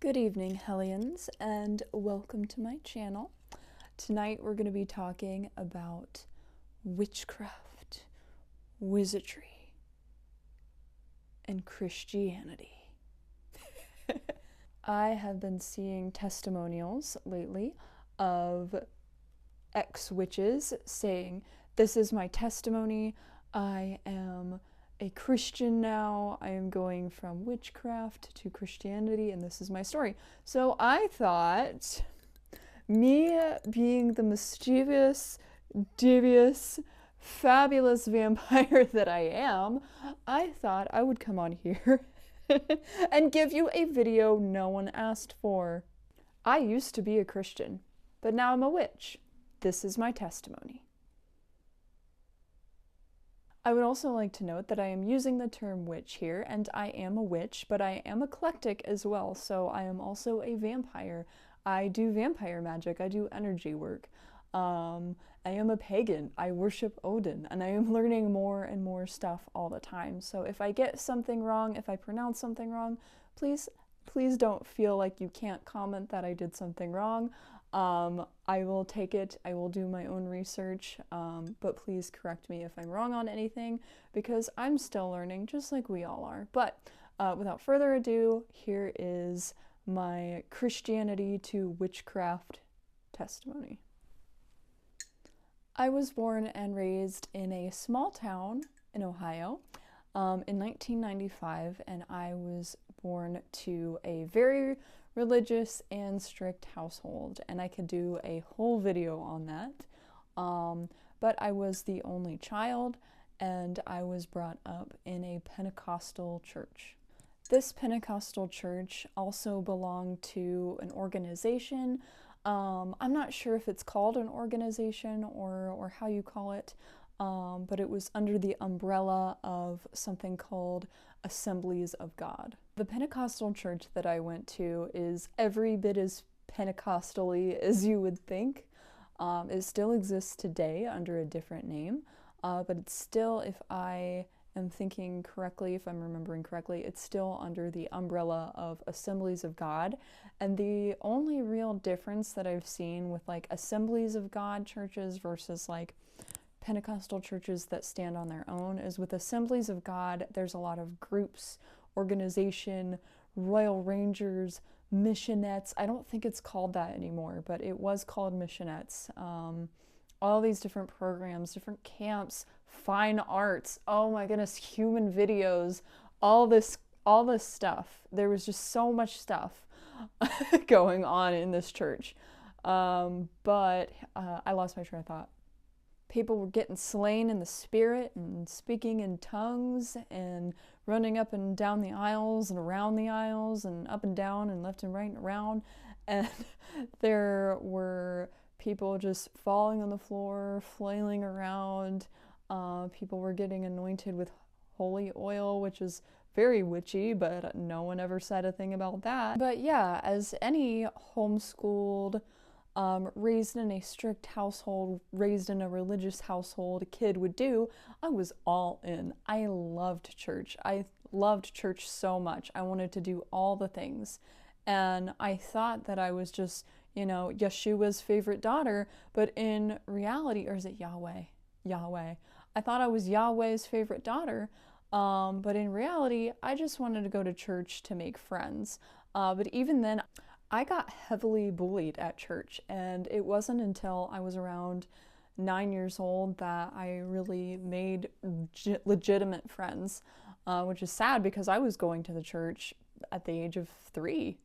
Good evening, Hellions, and welcome to my channel. Tonight we're going to be talking about witchcraft, wizardry, and Christianity. I have been seeing testimonials lately of ex-witches saying, "This is my testimony, I am a Christian now, I am going from witchcraft to Christianity, and this is my story." So I thought, me being the mischievous, devious, fabulous vampire that I am, I thought I would come on here and give you a video no one asked for. I used to be a Christian, but now I'm a witch. This is my testimony. I would also like to note that I am using the term witch here, and I am a witch, but I am eclectic as well, so I am also a vampire. I do vampire magic, I do energy work. I am a pagan, I worship Odin, and I am learning more and more stuff all the time. So if I get something wrong, if I pronounce something wrong, please don't feel like you can't comment that I did something wrong. I will take it, I will do my own research, but please correct me if I'm wrong on anything, because I'm still learning, just like we all are. But without further ado, here is my Christianity to witchcraft testimony. I was born and raised in a small town in Ohio in 1995, and I was born to a very religious and strict household, and I could do a whole video on that. But I was the only child, and I was brought up in a Pentecostal church. This Pentecostal church also belonged to an organization. I'm not sure if it's called an organization or how you call it, but it was under the umbrella of something called Assemblies of God. The Pentecostal church that I went to is every bit as Pentecostally as you would think. It still exists today under a different name, but it's still, if I am thinking correctly, if I'm remembering correctly, it's still under the umbrella of Assemblies of God. And the only real difference that I've seen with like Assemblies of God churches versus like Pentecostal churches that stand on their own is with Assemblies of God, there's a lot of groups, organization, Royal Rangers, missionettes. I don't think it's called that anymore, but it was called missionettes. All these different programs, different camps, fine arts, oh my goodness, human videos, all this stuff. There was just so much stuff going on in this church. But I lost my train of thought. People were getting slain in the spirit and speaking in tongues and running up and down the aisles and around the aisles and up and down and left and right and around. And there were people just falling on the floor, flailing around. People were getting anointed with holy oil, which is very witchy, but no one ever said a thing about that. But yeah, as any homeschooled, raised in a strict household, raised in a religious household kid would do, I was all in. I loved church. I loved church so much. I wanted to do all the things. And I thought that I was just, Yeshua's favorite daughter, but in reality, or is it Yahweh? Yahweh. I thought I was Yahweh's favorite daughter, but in reality, I just wanted to go to church to make friends. But even then, I got heavily bullied at church, and it wasn't until I was around 9 years old that I really made legitimate friends, which is sad because I was going to the church at the age of 3.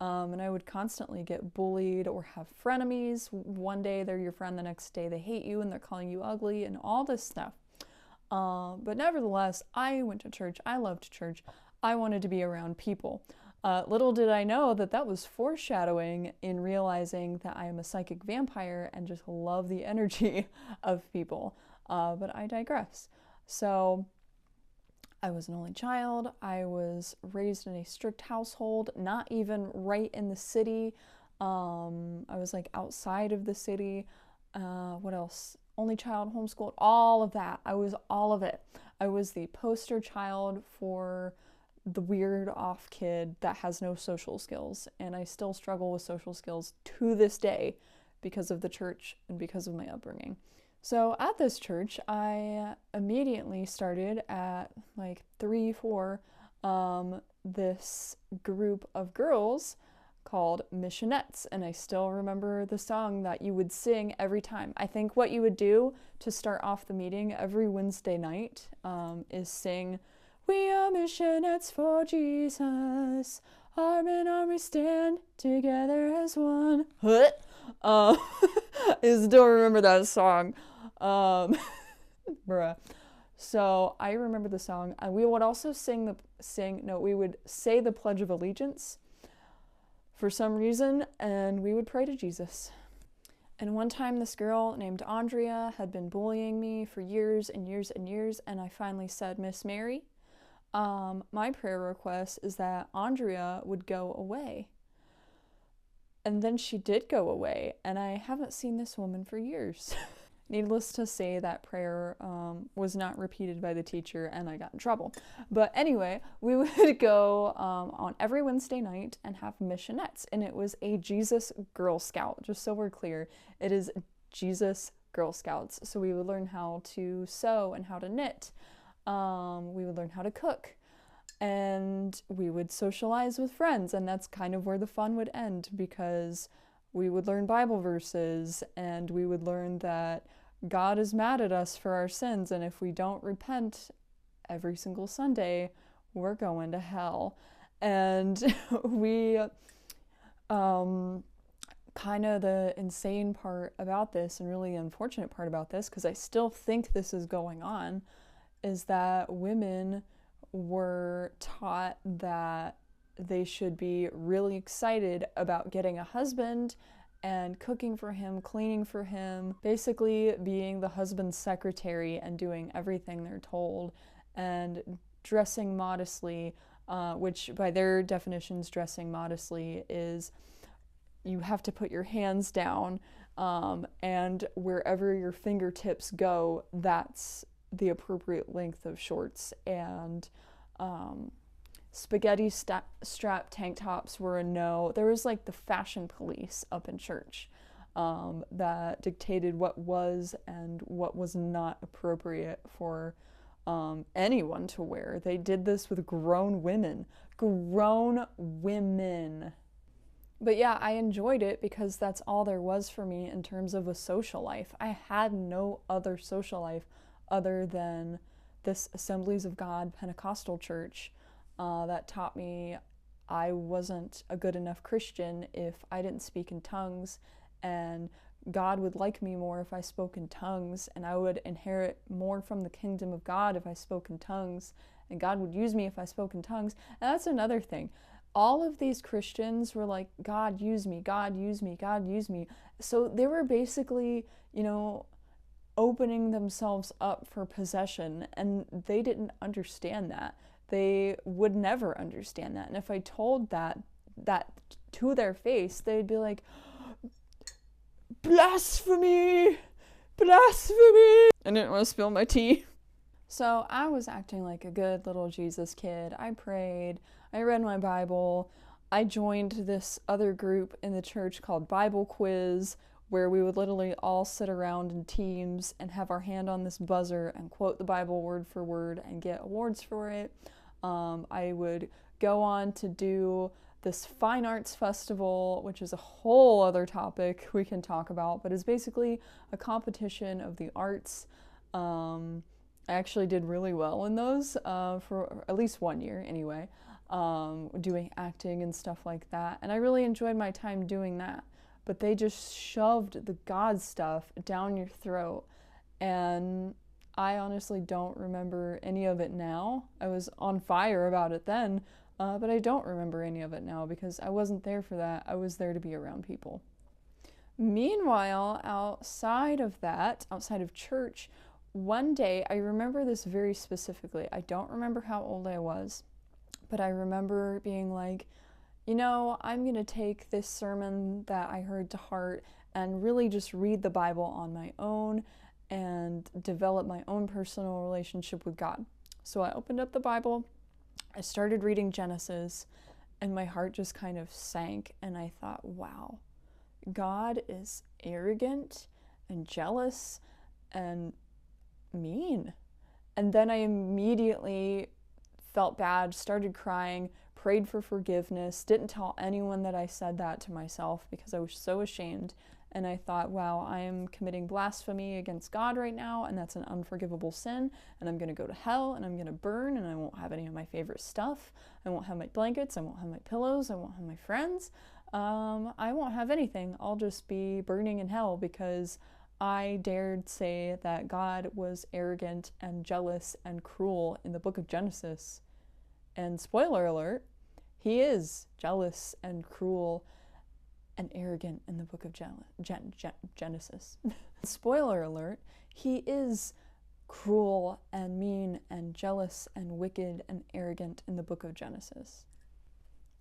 And I would constantly get bullied or have frenemies. One day they're your friend, the next day they hate you and they're calling you ugly and all this stuff. But nevertheless, I went to church. I loved church. I wanted to be around people. Little did I know that that was foreshadowing in realizing that I am a psychic vampire and just love the energy of people. But I digress. So I was an only child. I was raised in a strict household, not even right in the city. I was like outside of the city. What else? Only child, homeschooled, all of that. I was all of it. I was the poster child for the weird off kid that has no social skills, and I still struggle with social skills to this day because of the church and because of my upbringing. So at this church, I immediately started at like 3, 4, this group of girls called Missionettes, and I still remember the song that you would sing every time. I think what you would do to start off the meeting every Wednesday night is sing, "We are missionettes for Jesus, arm in arm we stand, together as one." I still remember that song. Bruh. So I remember the song. We would also we would say the Pledge of Allegiance for some reason, and we would pray to Jesus. And one time this girl named Andrea had been bullying me for years and years and years, and I finally said, "Miss Mary, my prayer request is that Andrea would go away." And then she did go away, and I haven't seen this woman for years. Needless to say, that prayer was not repeated by the teacher, and I got in trouble. But anyway, we would go on every Wednesday night and have missionettes, and it was a Jesus Girl Scout, just so we're clear. It is Jesus Girl Scouts. So we would learn how to sew and how to knit. We would learn how to cook. And we would socialize with friends, and that's kind of where the fun would end, because we would learn Bible verses, and we would learn that God is mad at us for our sins, and if we don't repent every single Sunday, we're going to hell. And we, kind of the insane part about this, and really unfortunate part about this, because I still think this is going on, is that women were taught that they should be really excited about getting a husband and cooking for him, cleaning for him, basically being the husband's secretary and doing everything they're told, and dressing modestly, which by their definitions, dressing modestly is you have to put your hands down, and wherever your fingertips go, that's the appropriate length of shorts. And spaghetti strap tank tops were a no. There was like the fashion police up in church that dictated what was and what was not appropriate for anyone to wear. They did this with grown women. Grown women. But yeah, I enjoyed it because that's all there was for me in terms of a social life. I had no other social life other than this Assemblies of God Pentecostal church that taught me I wasn't a good enough Christian if I didn't speak in tongues, and God would like me more if I spoke in tongues, and I would inherit more from the kingdom of God if I spoke in tongues, and God would use me if I spoke in tongues. And that's another thing. All of these Christians were like, "God use me, God use me, God use me." So they were basically, opening themselves up for possession, and they didn't understand that. They would never understand that. And if I told that to their face, they'd be like, "Blasphemy! Blasphemy!" I didn't want to spill my tea. So I was acting like a good little Jesus kid. I prayed, I read my Bible, I joined this other group in the church called Bible Quiz, where we would literally all sit around in teams and have our hand on this buzzer and quote the Bible word for word and get awards for it. I would go on to do this fine arts festival, which is a whole other topic we can talk about, but it's basically a competition of the arts. I actually did really well in those for at least 1 year anyway, doing acting and stuff like that, and I really enjoyed my time doing that. But they just shoved the God stuff down your throat, and I honestly don't remember any of it now. I was on fire about it then, but I don't remember any of it now because I wasn't there for that. I was there to be around people. Meanwhile, outside of that, outside of church, one day, I remember this very specifically. I don't remember how old I was, but I remember being like, I'm going to take this sermon that I heard to heart and really just read the Bible on my own and develop my own personal relationship with God. So I opened up the Bible I started reading Genesis, and my heart just kind of sank, and I thought, wow, God is arrogant and jealous and mean. And then I immediately felt bad, started crying, prayed for forgiveness, didn't tell anyone that I said that to myself because I was so ashamed. And I thought, wow, I am committing blasphemy against God right now, and that's an unforgivable sin, and I'm going to go to hell, and I'm going to burn, and I won't have any of my favorite stuff. I won't have my blankets, I won't have my pillows, I won't have my friends. I won't have anything. I'll just be burning in hell because I dared say that God was arrogant and jealous and cruel in the book of Genesis. And spoiler alert, he is jealous and cruel and arrogant in the book of Genesis. Spoiler alert, he is cruel and mean and jealous and wicked and arrogant in the book of Genesis.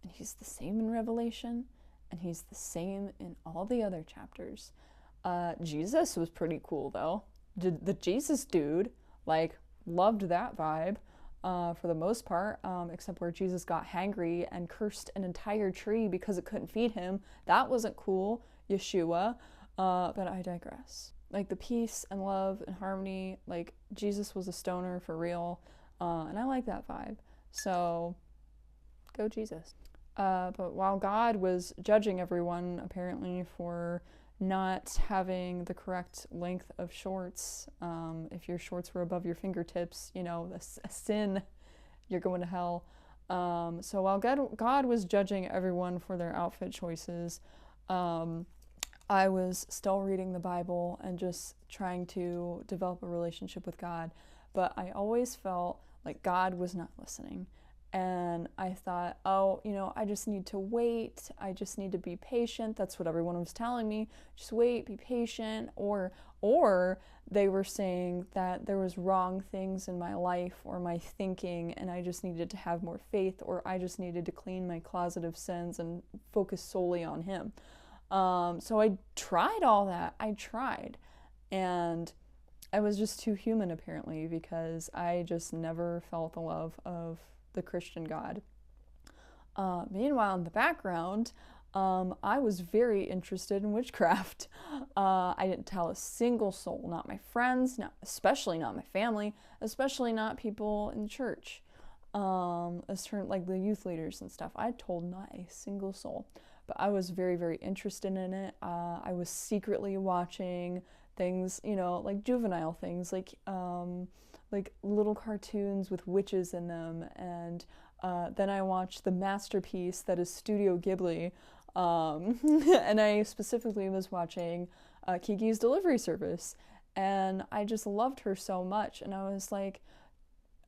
And he's the same in Revelation, and he's the same in all the other chapters. Jesus was pretty cool though. The Jesus dude, loved that vibe. For the most part, except where Jesus got hangry and cursed an entire tree because it couldn't feed him. That wasn't cool, Yeshua, but I digress. The peace and love and harmony, Jesus was a stoner for real, and I like that vibe. So, go Jesus. But while God was judging everyone, apparently, for not having the correct length of shorts. If your shorts were above your fingertips, a sin, you're going to hell. So while God was judging everyone for their outfit choices, I was still reading the Bible and just trying to develop a relationship with God. But I always felt like God was not listening. And I thought, I just need to wait. I just need to be patient. That's what everyone was telling me. Just wait, be patient. Or they were saying that there was wrong things in my life or my thinking, and I just needed to have more faith, or I just needed to clean my closet of sins and focus solely on Him. So I tried all that. I tried. And I was just too human, apparently, because I just never felt the love of the Christian God. Meanwhile, in the background, I was very interested in witchcraft. I didn't tell a single soul, not my friends, especially not my family, especially not people in church, like the youth leaders and stuff. I told not a single soul, but I was very, very interested in it. I was secretly watching things, like juvenile things, like little cartoons with witches in them, and then I watched the masterpiece that is Studio Ghibli, and I specifically was watching Kiki's Delivery Service, and I just loved her so much, and I was like,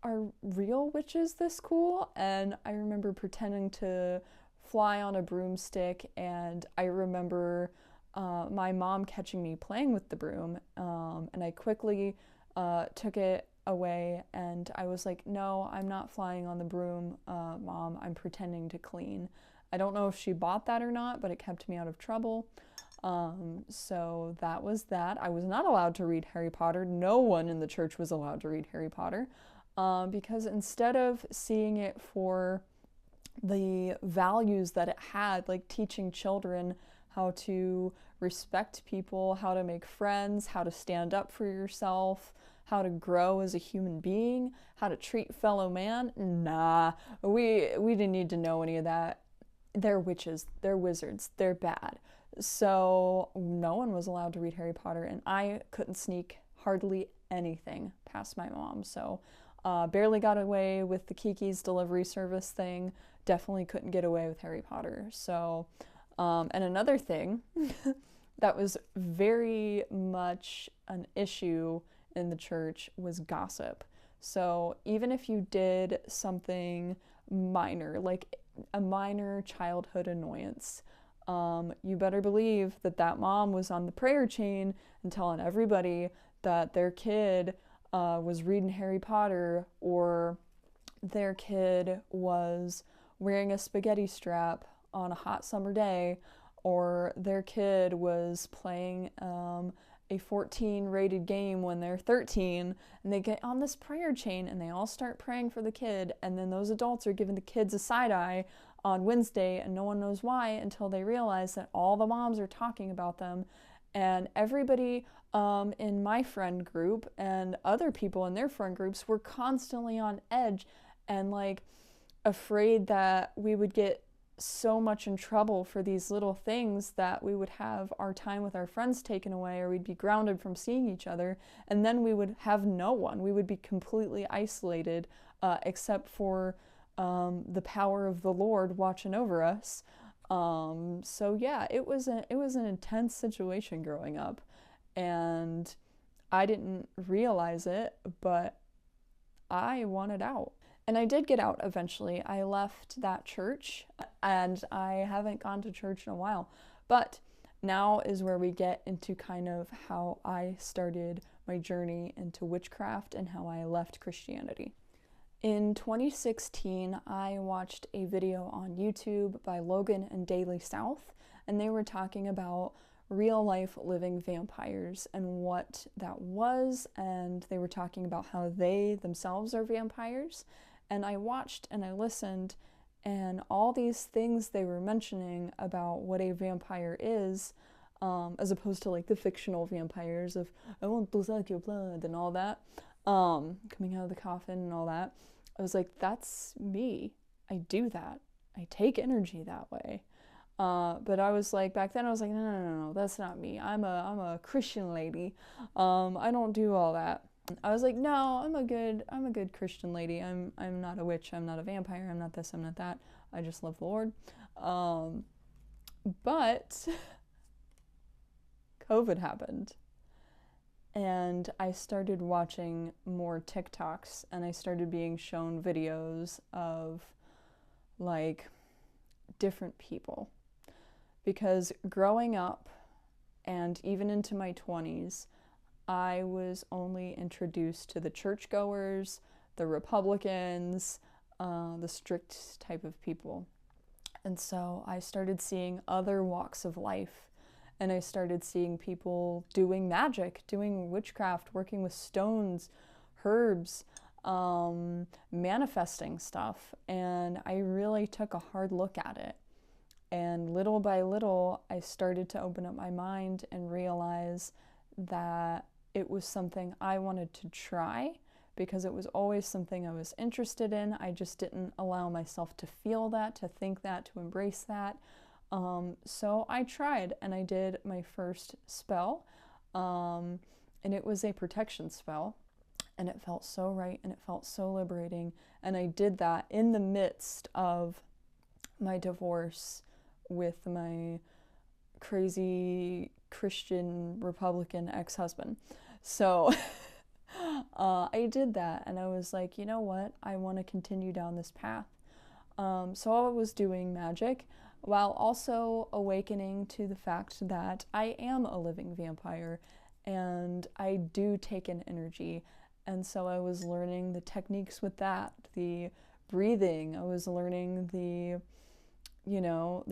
are real witches this cool? And I remember pretending to fly on a broomstick, and I remember my mom catching me playing with the broom, and I quickly took it away, and I was like, no, I'm not flying on the broom, Mom, I'm pretending to clean. I don't know if she bought that or not, but it kept me out of trouble. So that was that. I was not allowed to read Harry Potter. No one in the church was allowed to read Harry Potter, because instead of seeing it for the values that it had, like teaching children how to respect people, how to make friends, how to stand up for yourself, how to grow as a human being, how to treat fellow man. Nah, we didn't need to know any of that. They're witches, they're wizards, they're bad. So no one was allowed to read Harry Potter, and I couldn't sneak hardly anything past my mom. So barely got away with the Kiki's Delivery Service thing, definitely couldn't get away with Harry Potter. So, and another thing that was very much an issue in the church was gossip. So even if you did something minor, like a minor childhood annoyance, you better believe that mom was on the prayer chain and telling everybody that their kid was reading Harry Potter, or their kid was wearing a spaghetti strap on a hot summer day, or their kid was playing a 14 rated game when they're 13, and they get on this prayer chain and they all start praying for the kid, and then those adults are giving the kids a side eye on Wednesday, and no one knows why until they realize that all the moms are talking about them. And everybody in my friend group and other people in their friend groups were constantly on edge and like afraid that we would get so much in trouble for these little things that we would have our time with our friends taken away, or we'd be grounded from seeing each other, and then we would have no one. We would be completely isolated, except for the power of the Lord watching over us. So yeah, it was an intense situation growing up, and I didn't realize it, but I wanted out. And I did get out eventually. I left that church, and I haven't gone to church in a while. But now is where we get into kind of how I started my journey into witchcraft and how I left Christianity. In 2016, I watched a video on YouTube by Logan and Daily South, and they were talking about real-life living vampires and what that was, and they were talking about how they themselves are vampires. And I watched and I listened, and all these things they were mentioning about what a vampire is, as opposed to like the fictional vampires of I want to suck your blood and all that, coming out of the coffin and all that. I was like, that's me. I do that. I take energy that way. But I was like, back then I was like, no, that's not me. I'm a Christian lady. I don't do all that. I was like, no, I'm a good Christian lady. I'm not a witch. I'm not a vampire. I'm not this. I'm not that. I just love the Lord. But COVID happened, and I started watching more TikToks, and I started being shown videos of like different people, because growing up and even into my 20s, I was only introduced to the churchgoers, the Republicans, the strict type of people. And so I started seeing other walks of life, and I started seeing people doing magic, doing witchcraft, working with stones, herbs, manifesting stuff. And I really took a hard look at it. And little by little, I started to open up my mind and realize that it was something I wanted to try, because it was always something I was interested in. I just didn't allow myself to feel that, to think that, to embrace that. So I tried, and I did my first spell, and it was a protection spell, and it felt so right, and it felt so liberating. And I did that in the midst of my divorce with my crazy Christian Republican ex-husband. So I did that, and I was like, you know what? I want to continue down this path. So I was doing magic while also awakening to the fact that I am a living vampire, and I do take in energy. And so I was learning the techniques with that, the breathing. I was learning the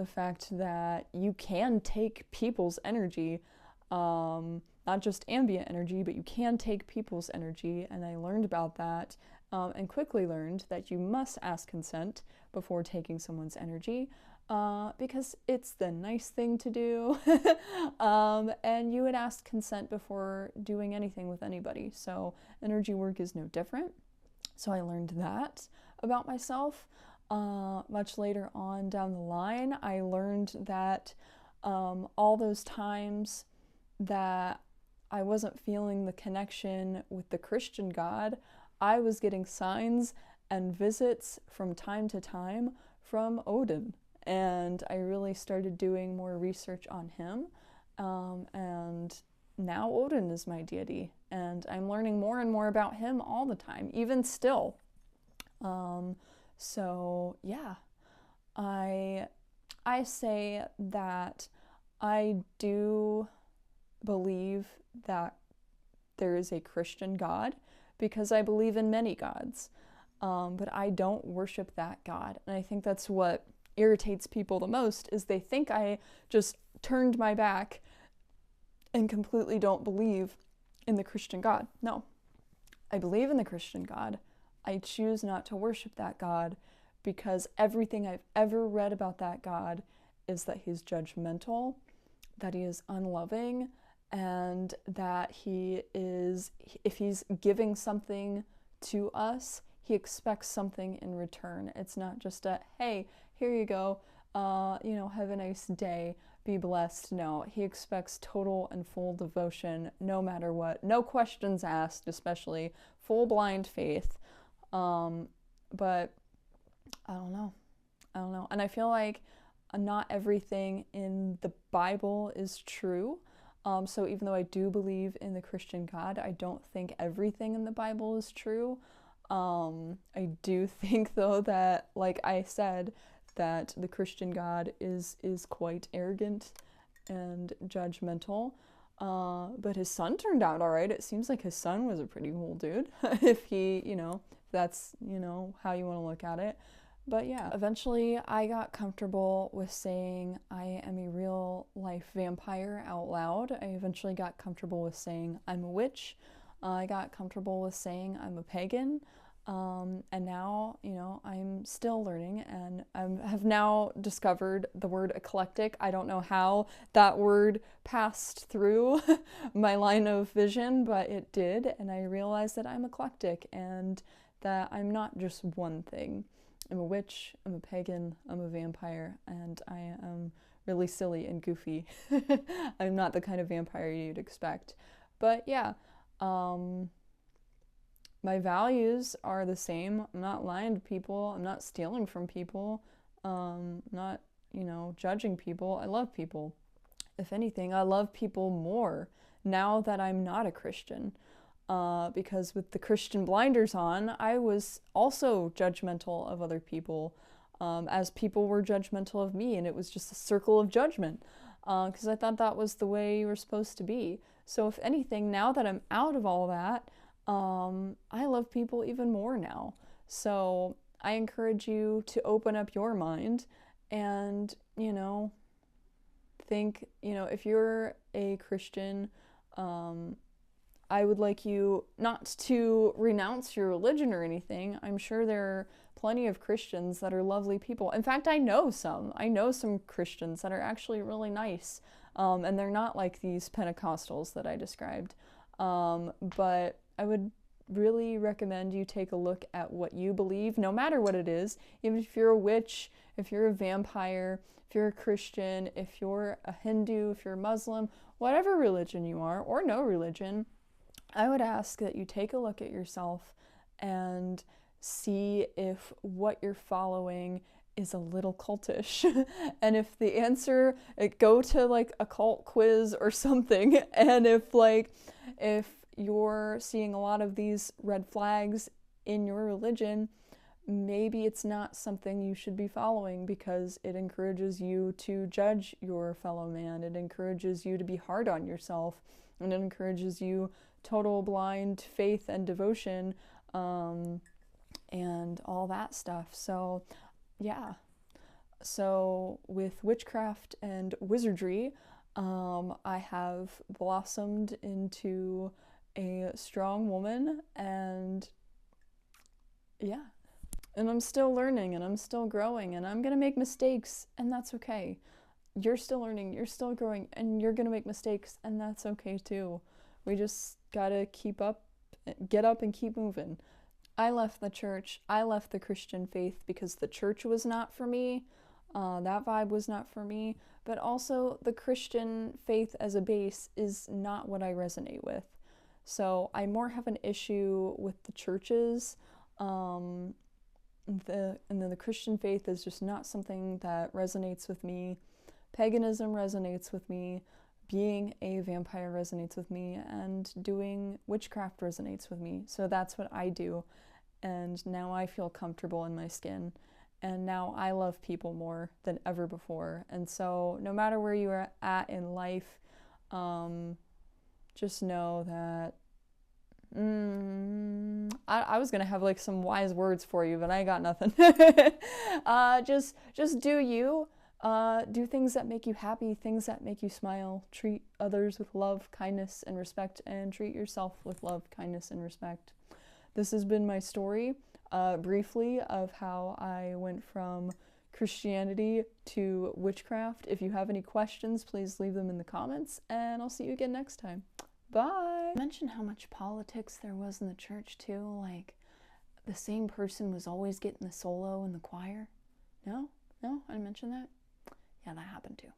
fact that you can take people's energy, not just ambient energy, but you can take people's energy. And I learned about that, and quickly learned that you must ask consent before taking someone's energy, because it's the nice thing to do. And you would ask consent before doing anything with anybody. So energy work is no different. So I learned that about myself. Much later on down the line, I learned that all those times that I wasn't feeling the connection with the Christian God, I was getting signs and visits from time to time from Odin. And I really started doing more research on him. And now Odin is my deity. And I'm learning more and more about him all the time, even still. So yeah, I say that I do believe that there is a Christian God, because I believe in many gods, but I don't worship that God. And I think that's what irritates people the most, is they think I just turned my back and completely don't believe in the Christian God. No, I believe in the Christian God. I choose not to worship that God because everything I've ever read about that God is that he's judgmental, that he is unloving, and that he is, if he's giving something to us, he expects something in return. It's not just a, hey, here you go, have a nice day, be blessed. No, he expects total and full devotion, no matter what. No questions asked, especially full blind faith. But I don't know. And I feel like not everything in the Bible is true. So even though I do believe in the Christian God, I don't think everything in the Bible is true. I do think, though, that, like I said, that the Christian God is quite arrogant and judgmental. But his son turned out all right. It seems like his son was a pretty cool dude, if he, if that's, how you want to look at it. But yeah, eventually I got comfortable with saying I am a real life vampire out loud. I eventually got comfortable with saying I'm a witch. I got comfortable with saying I'm a pagan. And now, I'm still learning, and I have now discovered the word eclectic. I don't know how that word passed through my line of vision, but it did, and I realized that I'm eclectic and that I'm not just one thing. I'm a witch, I'm a pagan, I'm a vampire, and I am really silly and goofy. I'm not the kind of vampire you'd expect. But yeah, my values are the same. I'm not lying to people. I'm not stealing from people. I'm not, judging people. I love people. If anything, I love people more now that I'm not a Christian. Because with the Christian blinders on, I was also judgmental of other people, as people were judgmental of me, and it was just a circle of judgment, because I thought that was the way you were supposed to be. So if anything, now that I'm out of all that, I love people even more now. So I encourage you to open up your mind and, think, if you're a Christian, I would like you not to renounce your religion or anything. I'm sure there are plenty of Christians that are lovely people. In fact, I know some Christians that are actually really nice, and they're not like these Pentecostals that I described. But I would really recommend you take a look at what you believe, no matter what it is. Even if you're a witch, if you're a vampire, if you're a Christian, if you're a Hindu, if you're a Muslim, whatever religion you are, or no religion, I would ask that you take a look at yourself and see if what you're following is a little cultish. And if the answer, go to like a cult quiz or something, and if you're seeing a lot of these red flags in your religion, maybe it's not something you should be following, because it encourages you to judge your fellow man. It encourages you to be hard on yourself, and it encourages you total blind faith and devotion, and all that stuff. So yeah, so with witchcraft and wizardry, I have blossomed into a strong woman, and yeah, and I'm still learning, and I'm still growing, and I'm gonna make mistakes, and that's okay. You're still learning, you're still growing, and you're gonna make mistakes, and that's okay too. We just gotta get up and keep moving. I left the church, I left the Christian faith because the church was not for me, that vibe was not for me, but also the Christian faith as a base is not what I resonate with. So I more have an issue with the churches, and then the Christian faith is just not something that resonates with me. Paganism resonates with me. Being a vampire resonates with me, and doing witchcraft resonates with me. So that's what I do, and now I feel comfortable in my skin, and now I love people more than ever before. And so no matter where you are at in life, just know that I was gonna have like some wise words for you, but I got nothing. Just do you. Do things that make you happy, things that make you smile. Treat others with love, kindness, and respect, and treat yourself with love, kindness, and respect. This has been my story, briefly, of how I went from Christianity to witchcraft. If you have any questions, please leave them in the comments, and I'll see you again next time. Bye! I mentioned how much politics there was in the church, too. Like, the same person was always getting the solo in the choir. No? No? I didn't mention that? Yeah, that happened too.